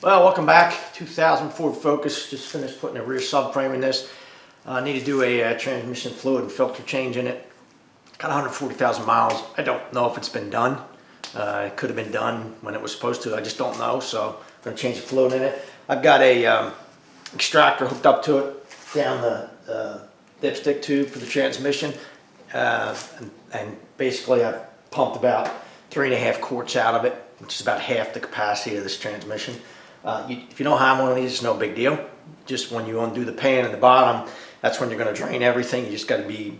Well, welcome back. 2000 Ford Focus. Just finished putting a rear subframe in this. I need to do a transmission fluid and filter change in it. Got 140,000 miles. I don't know if it's been done. It could have been done when it was supposed to. I just don't know. So I'm going to change the fluid in it. I've got a extractor hooked up to it down the dipstick tube for the transmission. And basically I've pumped about 3.5 quarts out of it, which is about half the capacity of this transmission. If you don't have one of these, it's no big deal. Just when you undo the pan in the bottom, that's when you're going to drain everything. You just got to be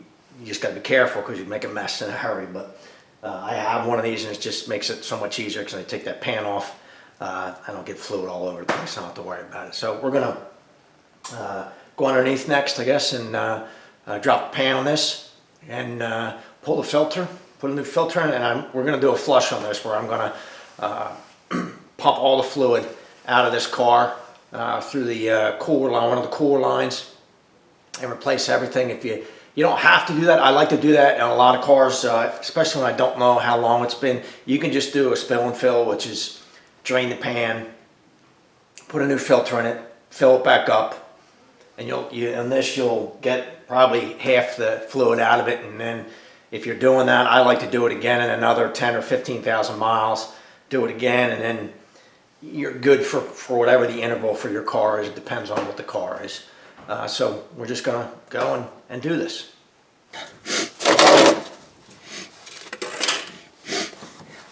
careful because you make a mess in a hurry. But I have one of these, and it just makes it so much easier because I take that pan off. I don't get fluid all over the place. I don't have to worry about it. So we're going to go underneath next, I guess, and drop the pan on this and pull the filter, put a new filter in, and we're going to do a flush on this where I'm going to pump all the fluid out of this car through the cooler line, one of the cooler lines, and replace everything. If you don't have to do that. I like to do that in a lot of cars, especially when I don't know how long it's been. You can just do a spill and fill, which is drain the pan, put a new filter in it, fill it back up, and you'll get probably half the fluid out of it. And then if you're doing that, I like to do it again in another 10 or 15,000 miles. Do it again, and then you're good for whatever the interval for your car is. It depends on what the car is. So we're just going to go and do this.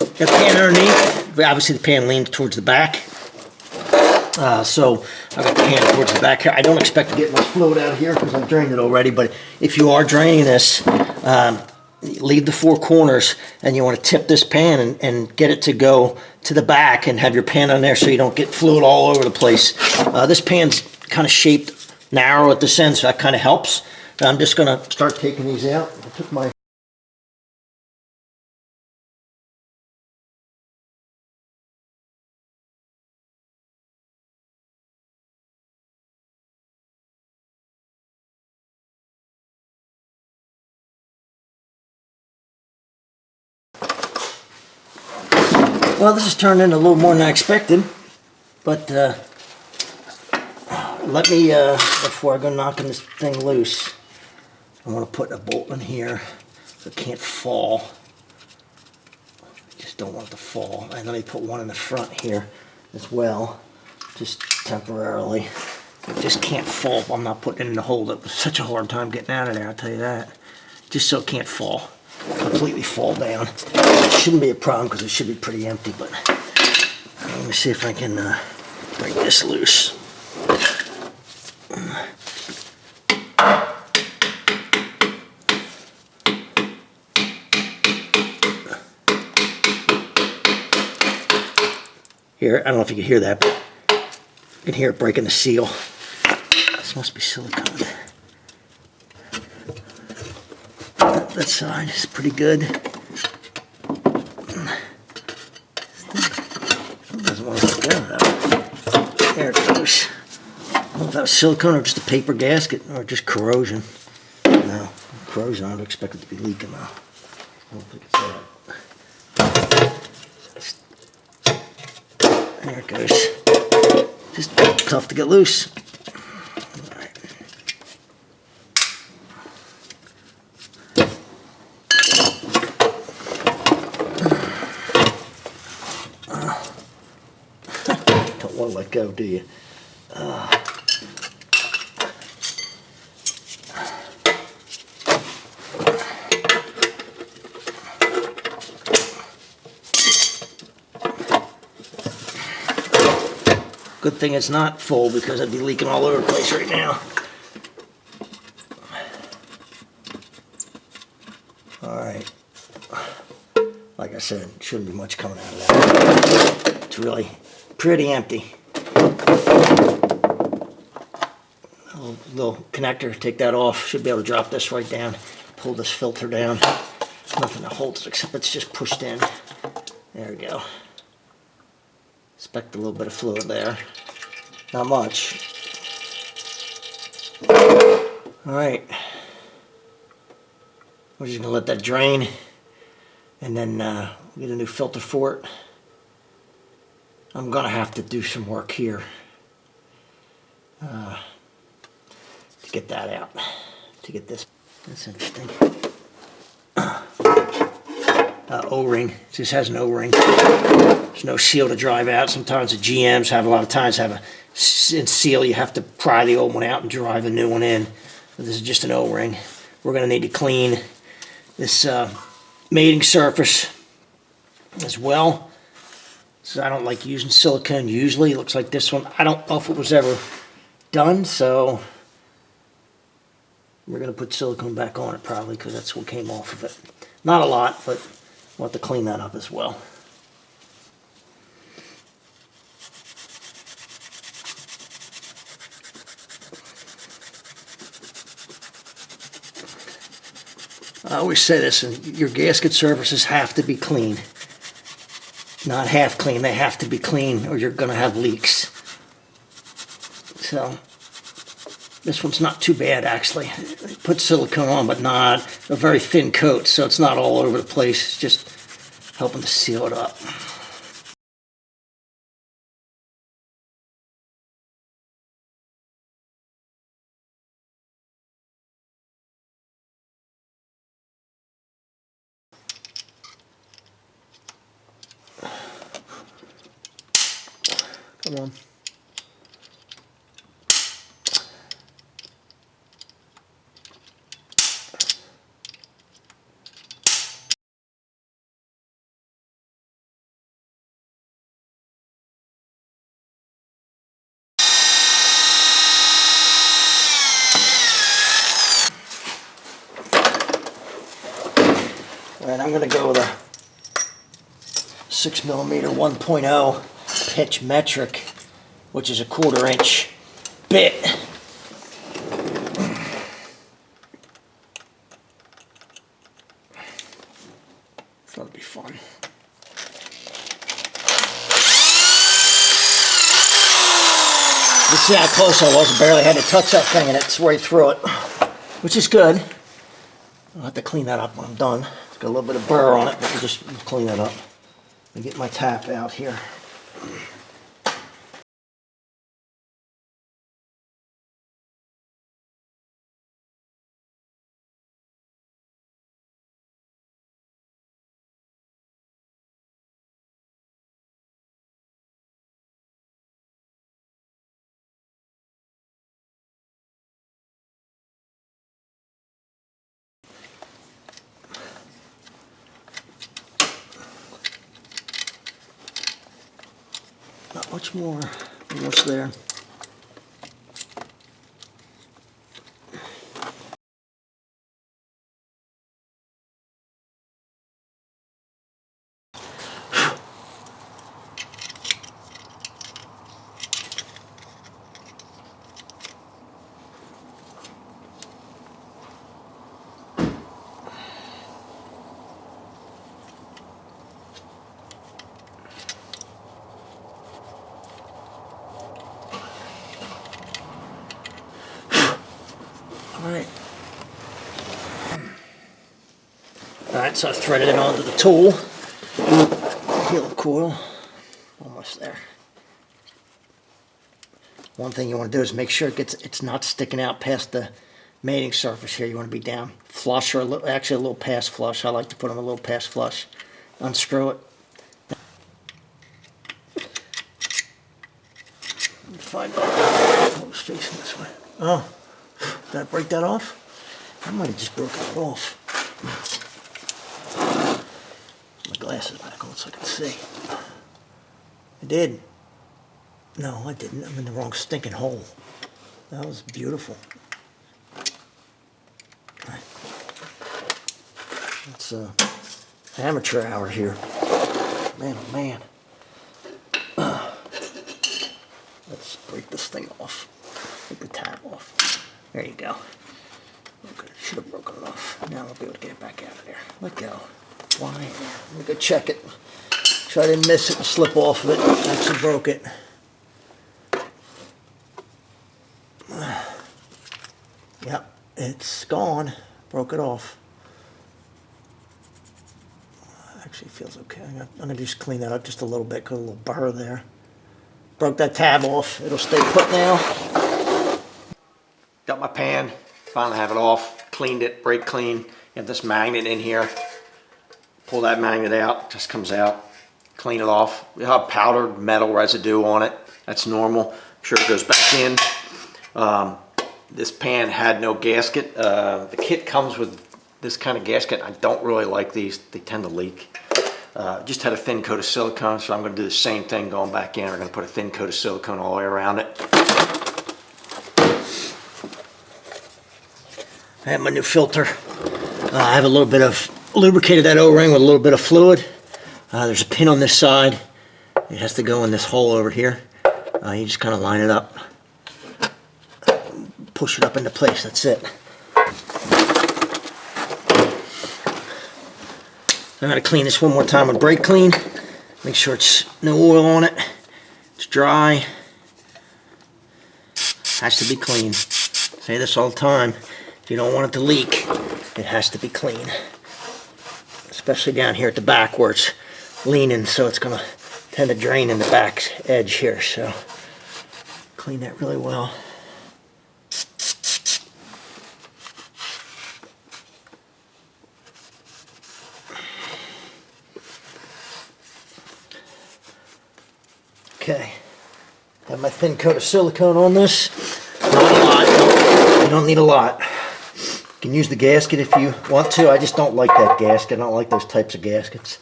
Got the pan underneath. Obviously the pan leans towards the back. So I've got the pan towards the back here. I don't expect to get much fluid out of here because I've drained it already. But if you are draining this, leave the four corners, and you want to tip this pan and get it to go to the back and have your pan on there so you don't get fluid all over the place. This pan's kind of shaped narrow at this end, so that kind of helps. I'm just going to start taking these out. I took my Well, this has turned into a little more than I expected, but let me, before I go knocking this thing loose, I want to put a bolt in here so it can't fall. Just don't want it to fall. And let me put one in the front here as well, just temporarily. It just can't fall. I'm not putting it in the hole. That was such a hard time getting out of there, I'll tell you that. Just so it can't fall. Completely fall down. It shouldn't be a problem because it should be pretty empty, but let me see if I can break this loose. Here, I don't know if you can hear that, but you can hear it breaking the seal. This must be silicone. That side is pretty good. Doesn't want to let go of that. There it goes. I don't know if that was silicone or just a paper gasket or just corrosion. No, corrosion, I would expect it to be leaking now. I don't think it's that. There it goes. Just tough to get loose. Don't want to let go, do you? Good thing it's not full because I'd be leaking all over the place right now. Alright. Like I said, shouldn't be much coming out of that. It's really pretty empty. Little connector, take that off. Should be able to drop this right down. Pull this filter down. Nothing that holds it except it's just pushed in. There we go. Expect a little bit of fluid there. Not much. Alright. We're just going to let that drain. And then get a new filter for it. I'm gonna have to do some work here to get that out, to get this. That's interesting. O-ring. This has an O-ring. There's no seal to drive out. Sometimes the GMs have, a lot of times have a seal. You have to pry the old one out and drive a new one in. But this is just an O-ring. We're going to need to clean this mating surface as well. So I don't like using silicone usually. It looks like this one. I don't know if it was ever done, so we're going to put silicone back on it probably because that's what came off of it. Not a lot, but we'll have to clean that up as well. I always say this, and your gasket surfaces have to be clean. Not half clean, they have to be clean or you're going to have leaks. So, this one's not too bad actually. Put silicone on, but not a very thin coat, so it's not all over the place. It's just helping to seal it up. Come on. And I'm going to go with a 6mm 1.0 pitch metric, which is a 1/4 inch bit. That'll be fun. You see how close I was? I barely had to touch that thing and it's right through it, which is good. I'll have to clean that up when I'm done. It's got a little bit of burr on it, but we'll just clean that up. Let me get my tap out here. Not much more. Almost there. Alright, so I threaded it onto the tool. Helical coil. Almost there. One thing you want to do is make sure it's not sticking out past the mating surface here. You want to be down flush, or actually a little past flush. I like to put them a little past flush. Unscrew it. Let me find out. I was facing this way. Oh, did I break that off? I might have just broken it off. My glasses back on so I can see. I did. No, I didn't. I'm in the wrong stinking hole. That was beautiful. Right. It's amateur hour here. Man, oh man. Let's break this thing off. Take the tab off. There you go. Okay, should have broken it off. Now I'll be able to get it back out of there. Let go. Why? Let me go check it. So I didn't miss it and slip off of it. Actually broke it. Yep, it's gone. Broke it off. Actually feels okay. I'm gonna just clean that up just a little bit. Got a little burr there. Broke that tab off. It'll stay put now. Got my pan. Finally have it off. Cleaned it. Brake clean. You have this magnet in here. Pull that magnet out. Just comes out. Clean it off. We have powdered metal residue on it. That's normal. I'm sure it goes back in. This pan had no gasket. The kit comes with this kind of gasket. I don't really like these. They tend to leak. Just had a thin coat of silicone, so I'm going to do the same thing going back in. We're going to put a thin coat of silicone all the way around it. I have my new filter. I have a little bit of lubricated that O-ring with a little bit of fluid. There's a pin on this side. It has to go in this hole over here. You just kind of line it up. Push it up into place, that's it. I'm going to clean this one more time with brake clean. Make sure it's no oil on it. It's dry. Has to be clean. Say this all the time. If you don't want it to leak, it has to be clean. Especially down here at the back where it's leaning, so it's going to tend to drain in the back edge here. So clean that really well. Okay, have my thin coat of silicone on this. Not a lot, you don't need a lot. You can use the gasket if you want to. I just don't like that gasket. I don't like those types of gaskets.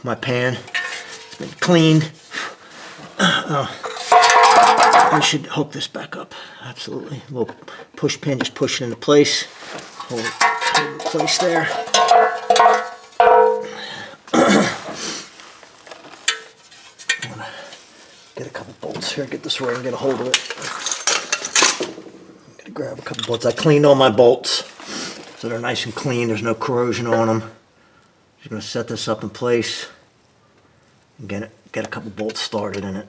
My pan, it's been cleaned. I should hook this back up, absolutely. A little push pin, just push it into place. Hold it in place there. Get a couple bolts here, get this ring, get a hold of it. I'm gonna grab a couple bolts. I cleaned all my bolts, so they're nice and clean. There's no corrosion on them. Just gonna set this up in place and get a couple bolts started in it.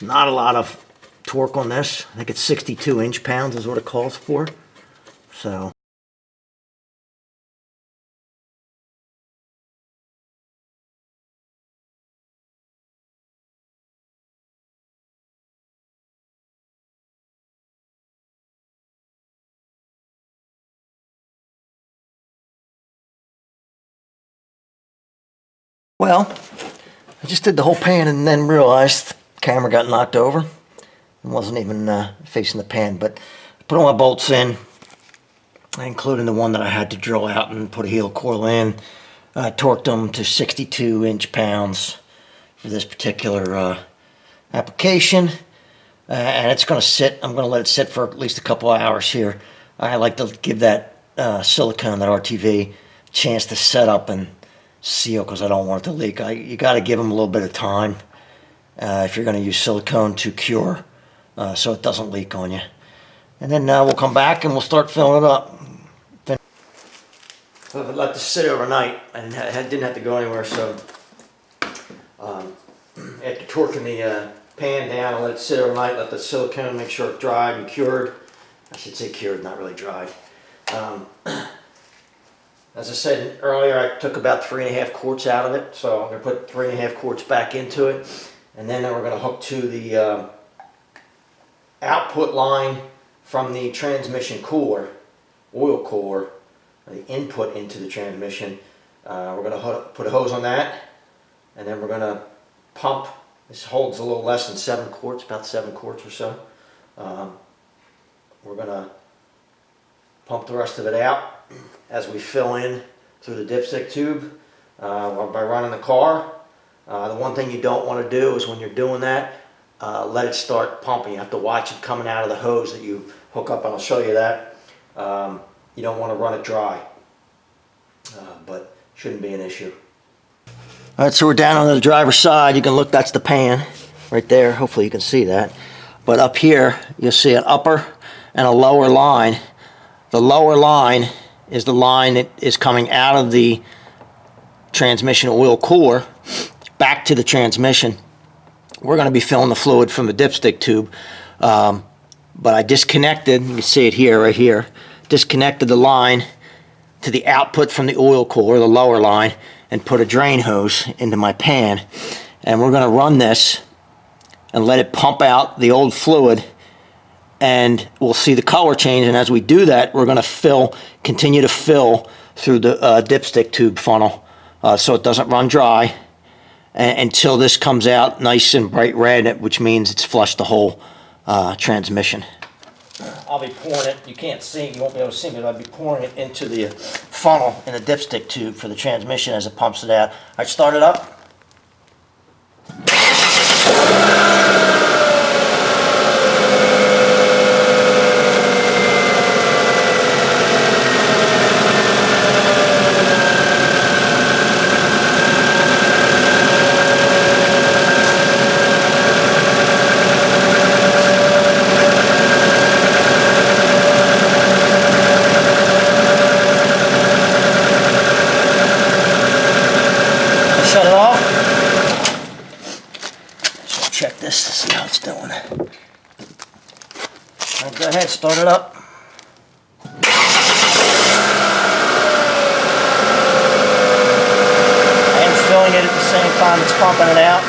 Not a lot of torque on this. I think it's 62 inch-pounds is what it calls for. So. Well, I just did the whole pan and then realized the camera got knocked over and wasn't even facing the pan. But I put all my bolts in, including the one that I had to drill out and put a heel coil in. I torqued them to 62 inch-pounds for this particular application. And it's going to sit, I'm going to let it sit for at least a couple of hours here. I like to give that silicone, that RTV, a chance to set up and seal because I don't want it to leak. You got to give them a little bit of time if you're going to use silicone to cure so it doesn't leak on you. And then we'll come back and we'll start filling it up. So if I'd let this sit overnight, I didn't have to go anywhere, so after torquing the pan down, I let it sit overnight, let the silicone make sure it's dried and cured. I should say cured, not really dried. As I said earlier, I took about 3.5 quarts out of it, so I'm going to put 3.5 quarts back into it, and then we're going to hook to the output line from the transmission cooler, oil cooler, the input into the transmission. We're going to put a hose on that, and then we're going to pump. This holds a little less than 7 quarts, about 7 quarts or so. We're going to pump the rest of it out as we fill in through the dipstick tube by running the car. The one thing you don't want to do is when you're doing that, let it start pumping. You have to watch it coming out of the hose that you hook up, and I'll show you that. You don't want to run it dry, but shouldn't be an issue. All right, so we're down on the driver's side. You can look, that's the pan right there. Hopefully you can see that. But up here, you'll see an upper and a lower line. The lower line is the line that is coming out of the transmission oil cooler back to the transmission. We're going to be filling the fluid from the dipstick tube, but I disconnected, you can see it here, right here, disconnected the line to the output from the oil cooler, the lower line, and put a drain hose into my pan. And we're going to run this and let it pump out the old fluid, and we'll see the color change. And as we do that, we're going to continue to fill through the dipstick tube funnel so it doesn't run dry until this comes out nice and bright red, which means it's flushed the whole transmission. I'll be pouring it, you can't see, you won't be able to see, but I'll be pouring it into the funnel in the dipstick tube for the transmission as it pumps it out. I start it up. Shut it off. So check this to see how it's doing. All right, go ahead, start it up. I am filling it at the same time it's pumping it out.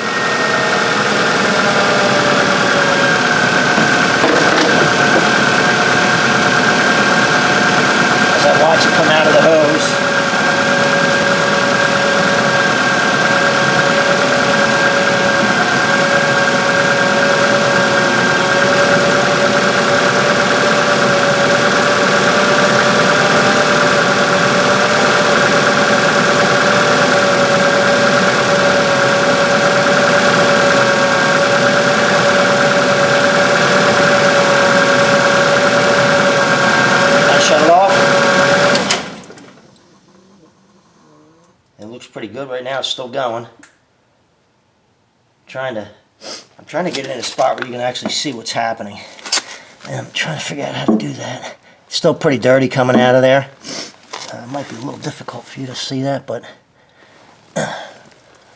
As I watch it come out of the hose. Shut it off. It looks pretty good right now. It's still going. I'm trying to get it in a spot where you can actually see what's happening. And I'm trying to figure out how to do that. It's still pretty dirty coming out of there. It might be a little difficult for you to see that, but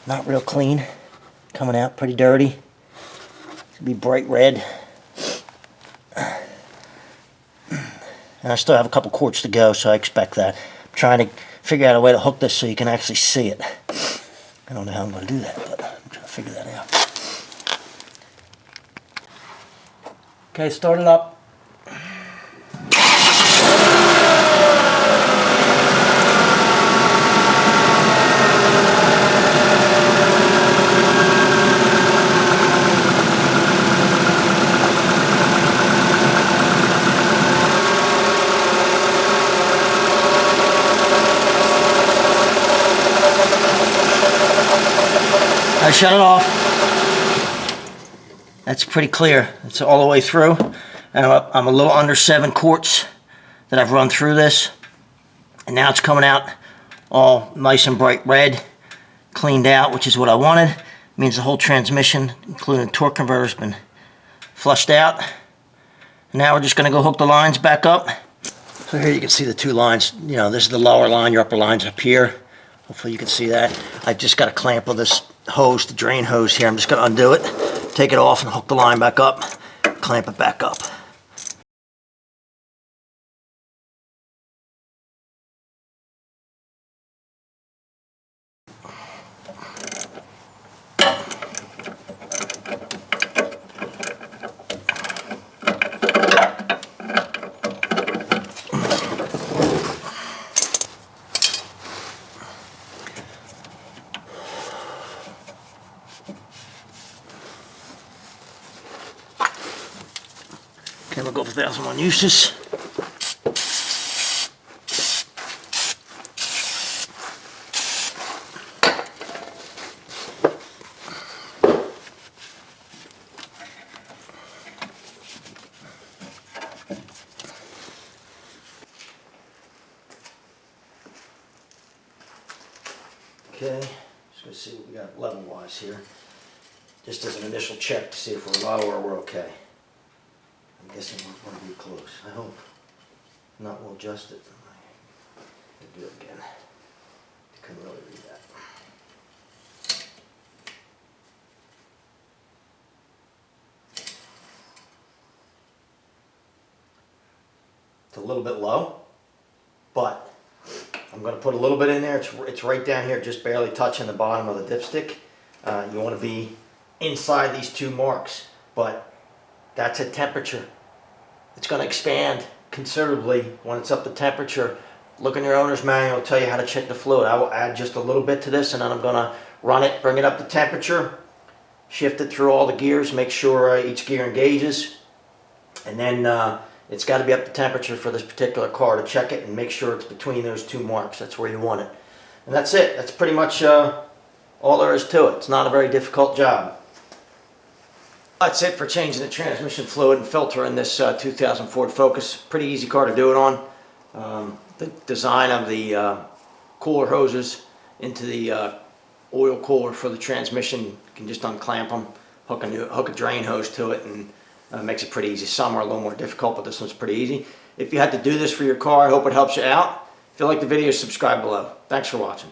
not real clean. Coming out pretty dirty. It'll be bright red. And I still have a couple quarts to go, so I expect that. I'm trying to figure out a way to hook this so you can actually see it. I don't know how I'm going to do that, but I'm trying to figure that out. Okay, start it up. I shut it off. That's pretty clear. It's all the way through. And I'm a little under 7 quarts that I've run through this. And now it's coming out all nice and bright red, cleaned out, which is what I wanted. It means the whole transmission, including the torque converter, has been flushed out. And now we're just going to go hook the lines back up. So here you can see the 2 lines. You know, this is the lower line, your upper line's up here. Hopefully you can see that. I've just got a clamp with this hose, the drain hose here. I'm just going to undo it, take it off, and hook the line back up, clamp it back up. Okay, we'll go for 1,001 uses. Okay, just gonna see what we got level-wise here. Just as an initial check to see if we're low or we're okay. I'm guessing we're going to be close. I hope. If not, we'll adjust it. I'll do it again. You couldn't really read that. It's a little bit low, but I'm going to put a little bit in there. It's right down here, just barely touching the bottom of the dipstick. You want to be inside these two marks, but that's at temperature. It's going to expand considerably when it's up to temperature. Look in your owner's manual, it'll tell you how to check the fluid. I will add just a little bit to this, and then I'm going to run it, bring it up to temperature, shift it through all the gears, make sure each gear engages, and then it's got to be up to temperature for this particular car to check it and make sure it's between those two marks. That's where you want it. And that's it. That's pretty much all there is to it. It's not a very difficult job. That's it for changing the transmission fluid and filter in this 2000 Ford Focus. Pretty easy car to do it on. The design of the cooler hoses into the oil cooler for the transmission, you can just unclamp them, hook a drain hose to it, and makes it pretty easy. Some are a little more difficult, but this one's pretty easy. If you had to do this for your car, I hope it helps you out. If you like the video, subscribe below. Thanks for watching.